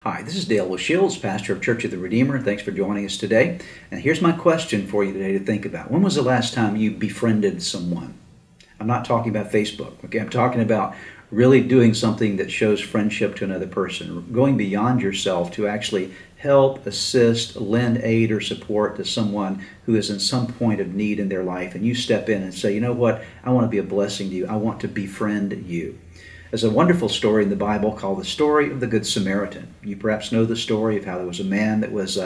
Hi, this is Dale Shields, pastor of Church of the Redeemer. Thanks for joining us today. And here's my question for you today to think about. When was the last time you befriended someone? I'm not talking about Facebook, okay? I'm talking about really doing something that shows friendship to another person, going beyond yourself to actually help, assist, lend aid or support to someone who is in some point of need in their life. And you step in and say, you know what? I want to be a blessing to you. I want to befriend you. There's a wonderful story in the Bible called the story of the Good Samaritan. You perhaps know the story of how there was a man that was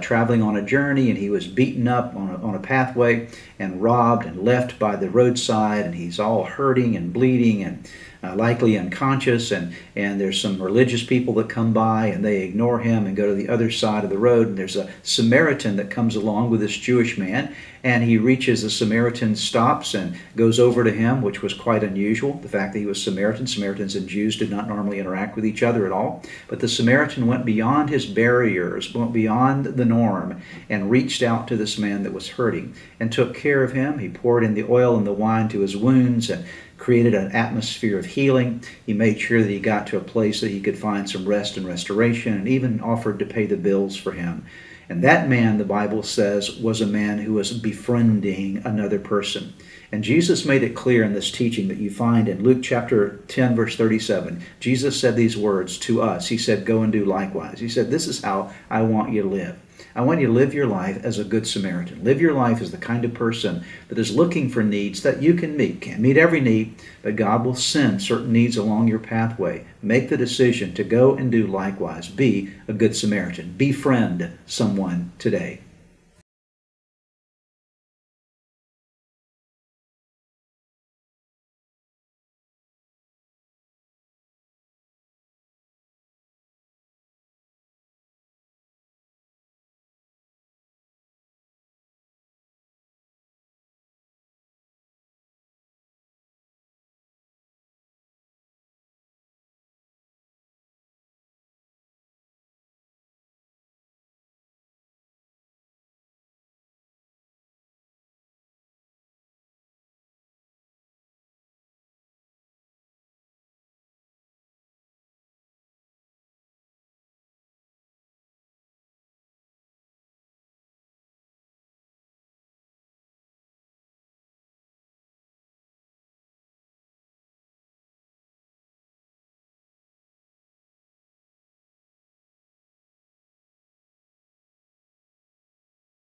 traveling on a journey, and he was beaten up on a pathway and robbed and left by the roadside, and he's all hurting and bleeding and likely unconscious, and there's some religious people that come by and they ignore him and go to the other side of the road, and there's a Samaritan that comes along with this Jewish man, and he reaches the Samaritan, stops and goes over to him, which was quite unusual, the fact that he was Samaritan. Samaritans and Jews did not normally interact with each other at all, but the Samaritan went beyond his barriers, went beyond the norm, and reached out to this man that was hurting and took care of him. He poured in the oil and the wine to his wounds and created an atmosphere of healing. He made sure that he got to a place that he could find some rest and restoration, and even offered to pay the bills for him. And that man, the Bible says, was a man who was befriending another person. And Jesus made it clear in this teaching that you find in Luke chapter 10, verse 37. Jesus said these words to us. He said, go and do likewise. He said, this is how I want you to live. I want you to live your life as a good Samaritan. Live your life as the kind of person that is looking for needs that you can meet. Can't meet every need, but God will send certain needs along your pathway. Make the decision to go and do likewise. Be a good Samaritan. Befriend someone today.